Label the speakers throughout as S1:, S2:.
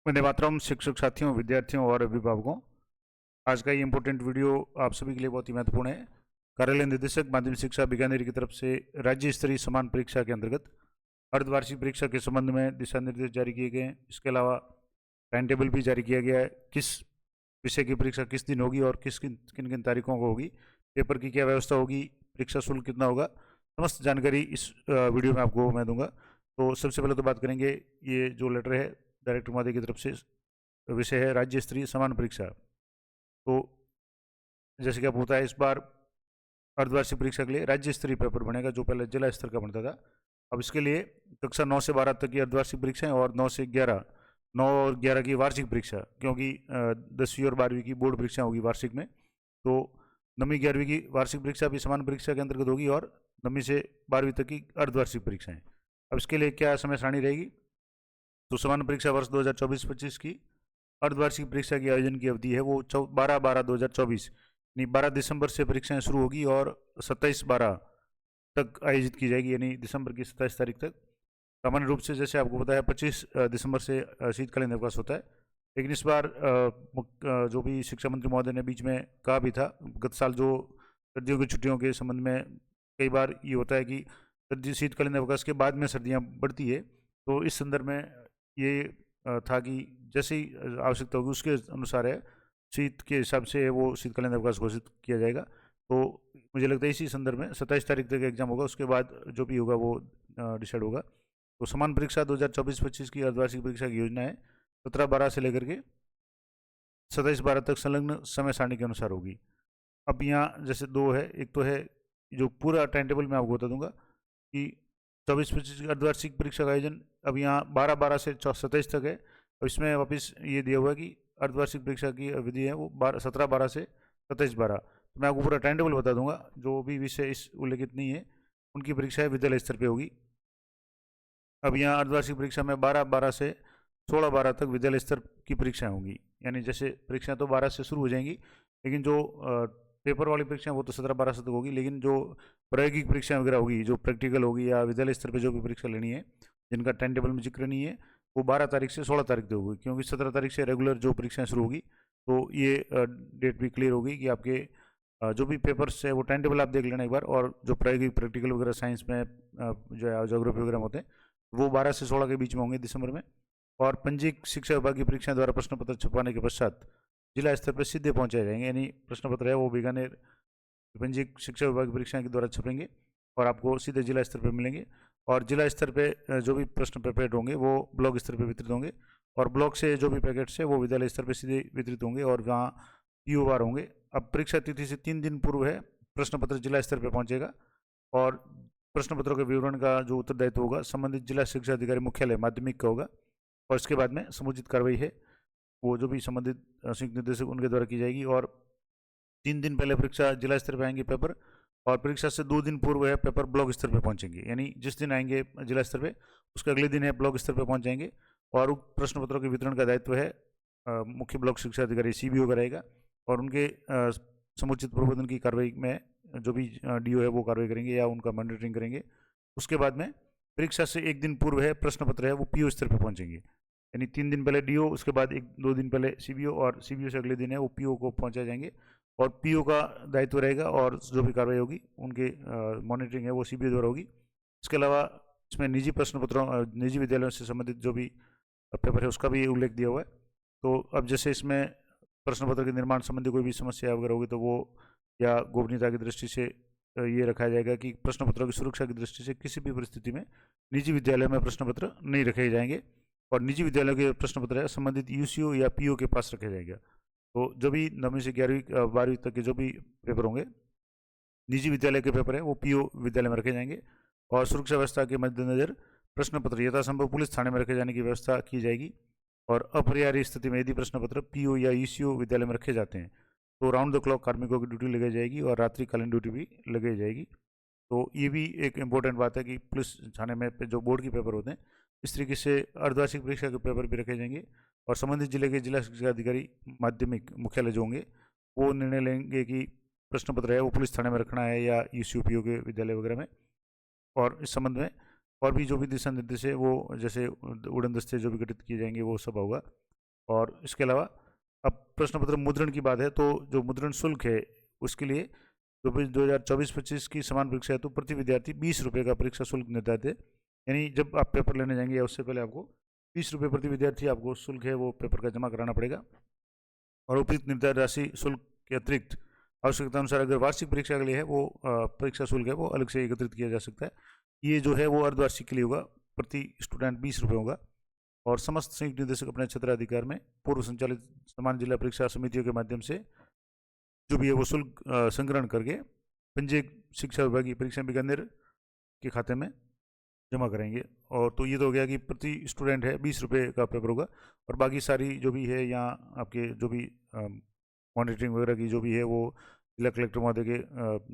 S1: वंदे मातरम। शिक्षक साथियों, विद्यार्थियों और अभिभावकों, आज का ये इम्पोर्टेंट वीडियो आप सभी के लिए बहुत ही महत्वपूर्ण है। कार्यालय निदेशक माध्यमिक शिक्षा बीकानेर की तरफ से राज्य स्तरीय समान परीक्षा के अंतर्गत अर्धवार्षिक परीक्षा के संबंध में दिशा निर्देश जारी किए गए हैं। इसके अलावा टाइम टेबल भी जारी किया गया है, किस विषय की परीक्षा किस दिन होगी और किन किन तारीखों को होगी, पेपर की क्या व्यवस्था होगी, परीक्षा शुल्क कितना होगा, समस्त जानकारी इस वीडियो में आपको मैं दूंगा। तो सबसे पहले तो बात करेंगे, ये जो लेटर है डायरेक्टर महोदय की तरफ से, विषय है राज्य स्तरीय समान परीक्षा। तो जैसे कि आप होता है, इस बार अर्धवार्षिक परीक्षा के लिए राज्य स्तरीय पेपर बनेगा, जो पहले जिला स्तर का बनता था। अब इसके लिए कक्षा 9 से 12 तक की अर्धवार्षिक परीक्षाएं और 9 और 11 की वार्षिक परीक्षा, क्योंकि 10वीं और 12वीं की बोर्ड परीक्षा होगी वार्षिक में। तो 9वीं 11वीं की वार्षिक परीक्षा भी समान परीक्षा के अंतर्गत होगी और 9वीं से 12वीं तक की अर्धवार्षिक परीक्षाएं। अब इसके लिए क्या समय सारणी रहेगी? तो समान परीक्षा वर्ष 2024-25 की अर्धवार्षिक परीक्षा की आयोजन की अवधि है वो 12/12/2024 यानी 12 दिसंबर से परीक्षाएं शुरू होगी और 27/12 तक आयोजित की जाएगी, यानी दिसंबर की 27 तारीख तक। सामान्य रूप से जैसे आपको पता है 25 दिसंबर से शीतकालीन अवकाश होता है, लेकिन इस बार जो भी शिक्षा मंत्री महोदय ने बीच में कहा भी था, गत साल जो सर्दियों की छुट्टियों के संबंध में कई बार ये होता है कि सर्दी शीतकालीन अवकाश के बाद में सर्दियाँ बढ़ती है, तो इस संदर्भ में ये था कि जैसे ही आवश्यकता होगी उसके अनुसार है, शीत के हिसाब से वो शीतकालीन अवकाश घोषित किया जाएगा। तो मुझे लगता है इसी संदर्भ में 27 तारीख तक एग्जाम होगा, उसके बाद जो भी होगा वो डिसाइड होगा। तो समान परीक्षा 2024-25 की अर्धवार्षिक परीक्षा की योजना है 17/12 से लेकर के 27/12 तक संलग्न समय सारणी के अनुसार होगी। अब यहाँ जैसे दो है, एक तो है जो पूरा टाइम टेबल मैं आपको बता दूंगा कि 24-25 की अर्धवार्षिक परीक्षा का आयोजन अब यहाँ 12/12 से 27 तक है। और इसमें वापस ये दिया हुआ है कि अर्धवार्षिक परीक्षा की अवधि है वो 17/12 से 27/12। तो मैं आपको पूरा टाइम टेबल बता दूंगा, जो भी विषय इस उल्लेखित नहीं है उनकी परीक्षाएं विद्यालय स्तर पर होगी। अब यहाँ अर्धवार्षिक परीक्षा में 12/12 से 16/12 तक विद्यालय स्तर की परीक्षाएं होंगी, यानी जैसे परीक्षाएं तो 12 से शुरू हो जाएंगी, लेकिन जो पेपर वाली परीक्षाएं वो तो 17/12 से तक होगी, लेकिन जो प्रायोगिक परीक्षाएं वगैरह होगी, जो प्रैक्टिकल होगी या विद्यालय स्तर पर जो भी परीक्षा लेनी है जिनका टाइम टेबल में जिक्र नहीं है, वो 12 तारीख से 16 तारीख तक होगी, क्योंकि 17 तारीख से रेगुलर जो परीक्षाएं शुरू होगी। तो ये डेट भी क्लियर होगी कि आपके जो भी पेपर्स है वो टाइम टेबल आप देख लेना एक बार, और जो प्रायोगिक प्रैक्टिकल वगैरह साइंस में जो है ज्योग्राफी वगैरह होते हैं वो 12 से 16 के बीच में होंगे दिसंबर में। और पंजीक शिक्षा विभाग की परीक्षाओं द्वारा प्रश्न पत्र छपवाने के पश्चात जिला स्तर पर सीधे पहुंचाए जाएंगे, यानी प्रश्न पत्र है वो बीकानेर पंजीक शिक्षा विभाग की परीक्षाओं के द्वारा छपेंगे और आपको सीधे जिला स्तर पर मिलेंगे। और जिला स्तर पे जो भी प्रश्न पेपर होंगे वो ब्लॉक स्तर पर वितरित होंगे, और ब्लॉक से जो भी पैकेट्स है वो विद्यालय स्तर पर सीधे वितरित होंगे और वहाँ POR होंगे। अब परीक्षा तिथि से 3 दिन पूर्व है प्रश्न पत्र जिला स्तर पर पहुंचेगा, और प्रश्न पत्रों के विवरण का जो उत्तरदायित्व होगा संबंधित जिला शिक्षा अधिकारी मुख्यालय माध्यमिक का होगा। और इसके बाद में समुचित कार्रवाई है वो जो भी संबंधित संयुक्त निदेशक उनके द्वारा की जाएगी। और 3 दिन पहले परीक्षा जिला स्तर पर आएंगे पेपर, और परीक्षा से 2 दिन पूर्व है पेपर ब्लॉक स्तर पर पहुंचेंगे, यानी जिस दिन आएंगे जिला स्तर पर उसके अगले दिन है ब्लॉक स्तर पर पहुंच जाएंगे। और प्रश्न पत्रों के वितरण का दायित्व है मुख्य ब्लॉक शिक्षा अधिकारी CBO का रहेगा, और उनके समुचित प्रबंधन की कार्रवाई में जो भी DO है वो कार्रवाई करेंगे या उनका मॉनिटरिंग करेंगे। उसके बाद में परीक्षा से 1 दिन पूर्व है प्रश्न पत्र है वो PO स्तर पर पहुंचेंगे, यानी 3 दिन पहले DO, उसके बाद 1-2 दिन पहले CBO, और CBO से अगले दिन है वो PO को पहुंचाए जाएंगे, और PO का दायित्व रहेगा और जो भी कार्रवाई होगी उनके मॉनिटरिंग है वो CBO द्वारा होगी। इसके अलावा इसमें निजी प्रश्न पत्रों निजी विद्यालयों से संबंधित जो भी पेपर है उसका भी उल्लेख दिया हुआ है। तो अब जैसे इसमें प्रश्न पत्र के निर्माण संबंधी कोई भी समस्या वगैरह होगी तो वो या गोपनीयता की दृष्टि से ये रखा जाएगा कि प्रश्न पत्रों की सुरक्षा की दृष्टि से किसी भी परिस्थिति में निजी विद्यालय में प्रश्न पत्र नहीं रखे जाएंगे, और निजी विद्यालयों के प्रश्न पत्र है संबंधित UCO या PO के पास रखे जाएगा। तो जो भी 9वीं से 11वीं 12वीं तक के जो भी पेपर होंगे निजी विद्यालय के पेपर है वो PO विद्यालय में रखे जाएंगे, और सुरक्षा व्यवस्था के मद्देनजर प्रश्न पत्र यथासंभव पुलिस थाने में रखे जाने की व्यवस्था की जाएगी। और अपरिहार्य स्थिति में यदि प्रश्न पत्र PO या UCO विद्यालय में रखे जाते हैं तो राउंड द क्लॉक कार्मिकों की ड्यूटी लगाई जाएगी और रात्रिकालीन ड्यूटी भी लगाई जाएगी। तो ये भी एक इम्पोर्टेंट बात है कि पुलिस थाने में जो बोर्ड के पेपर होते हैं इस तरीके से अर्धवार्षिक परीक्षा के पेपर भी रखे जाएंगे, और संबंधित जिले के जिला शिक्षा अधिकारी माध्यमिक मुख्यालय जो होंगे वो निर्णय लेंगे कि प्रश्न पत्र है वो पुलिस थाने में रखना है या UCO PO के विद्यालय वगैरह में। और इस संबंध में और भी जो भी दिशा निर्देश है वो जैसे उड़न दस्ते जो भी गठित किए जाएंगे वो सब होगा। और इसके अलावा अब प्रश्न पत्र मुद्रण की बात है तो जो मुद्रण शुल्क है उसके लिए 2024-25 की समान परीक्षा है तो प्रति विद्यार्थी 20 रुपये का परीक्षा शुल्क निर्धारित है। यानी जब आप पेपर लेने जाएंगे या उससे पहले आपको 20 रुपये प्रति विद्यार्थी आपको शुल्क है वो पेपर का जमा कराना पड़ेगा। और उपयुक्त निर्धारित राशि शुल्क के अतिरिक्त आवश्यकता अनुसार अगर वार्षिक परीक्षा के लिए है वो परीक्षा शुल्क है वो अलग से एकत्रित किया जा सकता है। ये जो है वो अर्धवार्षिक के लिए होगा, प्रति स्टूडेंट 20 रुपये होगा। और समस्त संयुक्त निदेशक अपने क्षेत्राधिकार में पूर्व संचालित समान जिला परीक्षा समितियों के माध्यम से जो भी है वो शुल्क संग्रहण करके पंजीयक शिक्षा विभाग की परीक्षा बीकानेर के खाते में जमा करेंगे। और तो ये तो हो गया कि प्रति स्टूडेंट है 20 रुपये का पेपर होगा। और बाकी सारी जो भी है यहाँ आपके जो भी मॉनिटरिंग वगैरह की जो भी है वो जिला कलेक्टर महोदय के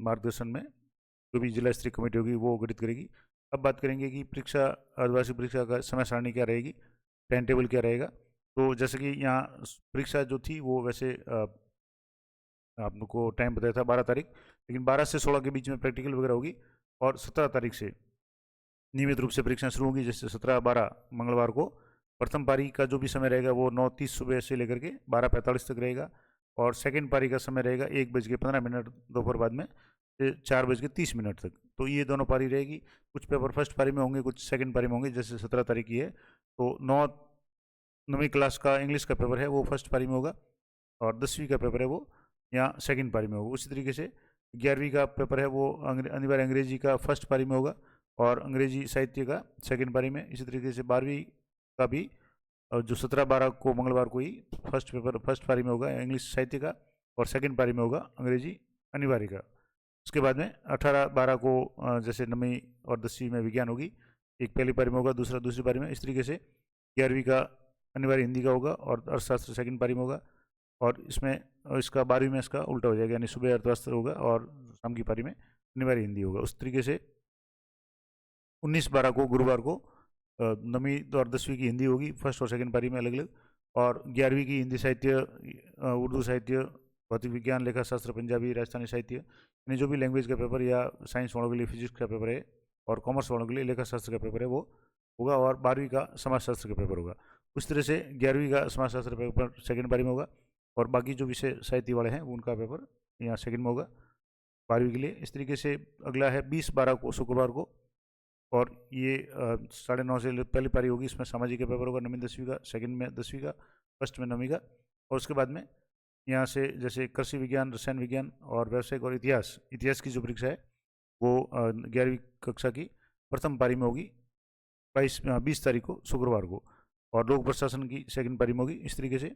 S1: मार्गदर्शन में जो भी जिला स्तरीय कमेटी होगी वो गठित करेगी। अब बात करेंगे कि परीक्षा अर्धवार्षिक परीक्षा का समय सारणी क्या रहेगी, टाइम टेबल क्या रहेगा। तो जैसे कि यहाँ परीक्षा जो थी वो वैसे आप लोग को टाइम बताया था 12 तारीख, लेकिन 12 से 16 के बीच में प्रैक्टिकल वगैरह होगी। और 17 तारीख से नियमित रूप से परीक्षा शुरू होगी, जैसे 17-12 मंगलवार को प्रथम पारी का जो भी समय रहेगा वो 9:30 सुबह से लेकर के 12:45 तक रहेगा। और सेकंड पारी का समय रहेगा 1:15 दोपहर बाद में से 4:30 तक। तो ये दोनों पारी रहेगी। कुछ पेपर फर्स्ट पारी में होंगे, कुछ सेकंड पारी में होंगे। जैसे 17 तारीख की है तो 9वीं क्लास का इंग्लिश का पेपर है वो फर्स्ट पारी में होगा और 10वीं का पेपर है वो यहाँ सेकंड पारी में होगा। उसी तरीके से 11वीं का पेपर है वो अनिवार्य अंग्रेजी का फर्स्ट पारी में होगा और अंग्रेजी साहित्य का सेकंड पारी में। इसी तरीके से 12वीं का भी जो 17-12 को मंगलवार को ही फर्स्ट पारी में होगा इंग्लिश साहित्य का और सेकंड पारी में होगा अंग्रेजी अनिवार्य का। उसके बाद में 18-12 को जैसे 9वीं और 10वीं में विज्ञान होगी, एक पहली पारी में होगा, दूसरा दूसरी पारी में। इस तरीके से 11वीं का अनिवार्य हिंदी का होगा और अर्थशास्त्र सेकंड पारी में होगा। और इसमें इसका 12वीं में इसका उल्टा हो जाएगा, यानी सुबह अर्थशास्त्र होगा और शाम की पारी में अनिवार्य हिंदी होगा। उस तरीके से 19-12 को गुरुवार को 9वीं और 10वीं की हिंदी होगी फर्स्ट और सेकंड पारी में अलग अलग। और 11वीं की हिंदी साहित्य, उर्दू साहित्य, भौतिक विज्ञान, लेखा शास्त्र, पंजाबी, राजस्थानी साहित्य, यानी जो भी लैंग्वेज का पेपर या साइंस वालों के लिए फिजिक्स का पेपर है और कॉमर्स वालों के लिए लेखा शास्त्र का पेपर है वो होगा। और 12वीं का समाजशास्त्र का पेपर होगा। उस तरह से 11वीं का समाजशास्त्र पेपर सेकंड पारी में होगा और बाकी जो विषय साहित्य वाले हैं उनका पेपर यहाँ सेकंड में होगा 12वीं के लिए। इस तरीके से अगला है 20-12 को शुक्रवार को और ये 9:30 से पहली पारी होगी। इसमें सामाजिक का पेपर होगा 9वीं 10वीं का, सेकंड में 10वीं का, फर्स्ट में 9वीं का। और उसके बाद में यहाँ से जैसे कृषि विज्ञान, रसायन विज्ञान और व्यावसायिक और इतिहास की जो परीक्षा है वो 11वीं कक्षा की प्रथम पारी में होगी 20 तारीख को शुक्रवार को। और लोक प्रशासन की सेकंड पारी में होगी। इस तरीके से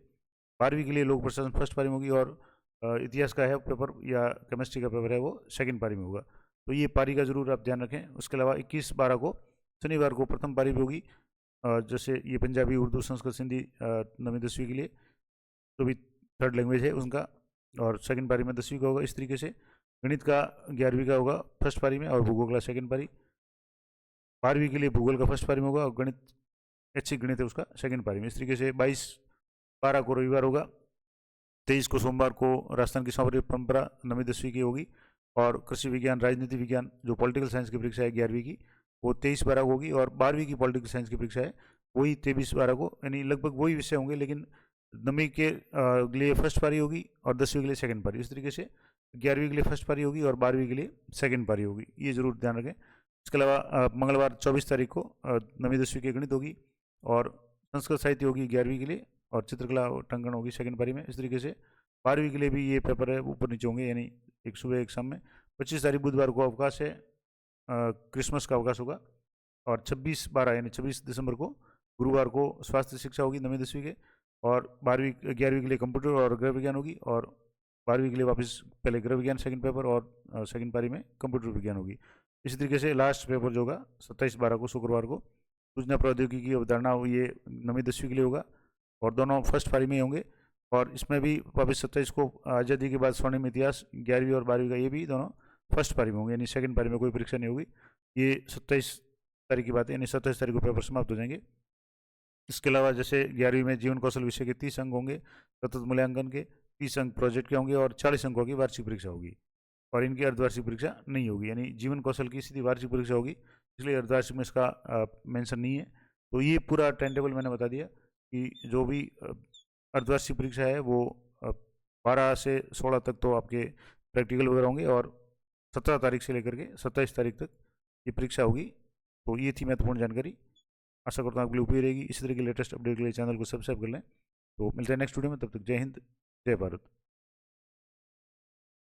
S1: 12वीं के लिए लोक प्रशासन फर्स्ट पारी में होगी और इतिहास का है पेपर या केमिस्ट्री का पेपर है वो सेकंड पारी में होगा। तो ये पारी का जरूर आप ध्यान रखें। उसके अलावा 21-12 को शनिवार को प्रथम पारी भी होगी, जैसे ये पंजाबी, उर्दू, संस्कृत, हिंदी 9वीं 10वीं के लिए जो भी थर्ड लैंग्वेज है उनका, और सेकंड पारी में 10वीं का होगा। इस तरीके से गणित का 11वीं का होगा फर्स्ट पारी में और भूगोल का सेकंड पारी। 12वीं के लिए भूगोल का फर्स्ट पारी में होगा और गणित ऐच्छिक गणित है उसका सेकंड पारी में। इस तरीके से 22-12 को रविवार होगा, 23 को सोमवार को राजस्थान की सांस्कृतिक परंपरा 9वीं 10वीं की होगी और कृषि विज्ञान, राजनीति विज्ञान जो पॉलिटिकल साइंस की परीक्षा है 11वीं की वो 23-12 को होगी और 12वीं की पॉलिटिकल साइंस की परीक्षा है वही 23-12 को, यानी लगभग वही विषय होंगे लेकिन 9वीं के लिए फर्स्ट पारी होगी और 10वीं के लिए सेकंड पारी। इस तरीके से 11वीं के लिए फर्स्ट पारी होगी और 12वीं के लिए सेकंड पारी होगी, ये जरूर ध्यान रखें। इसके अलावा मंगलवार 24 तारीख को 9वीं 10वीं की गणित होगी और संस्कृत साहित्य होगी 11वीं के लिए और चित्रकला टंकन होगी सेकंड पारी में। इस तरीके से 12वीं के लिए भी ये पेपर है ऊपर नीचे होंगे, यानी एक सुबह एक शाम में। 25 तारीख बुधवार को अवकाश है, क्रिसमस का अवकाश होगा। और 26-12 यानी 26 दिसंबर को गुरुवार को स्वास्थ्य शिक्षा होगी 9वीं 10वीं के और 11वीं के लिए कंप्यूटर और गृह विज्ञान होगी और 12वीं के लिए वापस पहले गृह विज्ञान सेकंड पेपर और सेकंड पारी में कंप्यूटर विज्ञान होगी। इसी तरीके से लास्ट पेपर जो होगा 27-12 को शुक्रवार को सूचना प्रौद्योगिकी की अवधारणा ये 9वीं 10वीं के लिए होगा और दोनों फर्स्ट पारी में ही होंगे। और इसमें भी वापस 27 को आज़ादी के बाद स्वर्णिम इतिहास 11वीं और 12वीं का ये भी दोनों फर्स्ट पारी में होंगे, यानी सेकंड पारी में कोई परीक्षा नहीं होगी। ये 27 तारीख की बात है, यानी 27 तारीख को पेपर समाप्त हो जाएंगे। इसके अलावा जैसे 11वीं में जीवन कौशल विषय के 30 अंक होंगे, सतत मूल्यांकन के 30 अंक प्रोजेक्ट के होंगे और 40 अंकों की वार्षिक परीक्षा होगी और इनकी अर्धवार्षिक परीक्षा नहीं होगी, यानी जीवन कौशल की सीधी वार्षिक परीक्षा होगी, इसलिए अर्धवार्षिक में इसका मेंशन नहीं है। तो ये पूरा टाइम टेबल मैंने बता दिया कि जो भी अर्धवार्षिक परीक्षा है वो 12 से 16 तक तो आपके प्रैक्टिकल वगैरह होंगे, और 17 तारीख से लेकर के 27 तारीख तक ये परीक्षा होगी। तो ये थी महत्वपूर्ण जानकारी। आशा करता हूँ आपके लिए उपयोगी रहेगी। इसी तरह की लेटेस्ट अपडेट के लिए चैनल को सब्सक्राइब कर लें। तो मिलते हैं नेक्स्ट वीडियो में, तब तक जय हिंद, जय भारत।